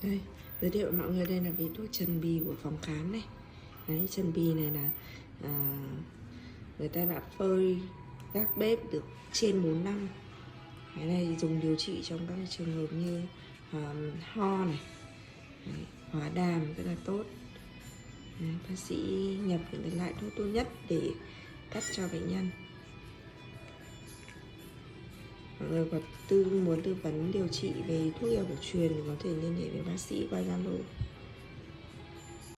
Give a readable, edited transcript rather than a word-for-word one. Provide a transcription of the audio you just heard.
Đây, giới thiệu với mọi người, đây là vị thuốc trần bì của phòng khám này. Đấy, trần bì này là người ta đã phơi gác bếp được trên 4 năm. Cái này dùng điều trị trong các trường hợp như ho này, đấy, hóa đàm rất là tốt. Đấy, bác sĩ nhập những cái loại thuốc tốt nhất để cắt cho bệnh nhân. Mọi người có muốn tư vấn điều trị về thuốc y học cổ truyền thì có thể liên hệ với bác sĩ qua Zalo.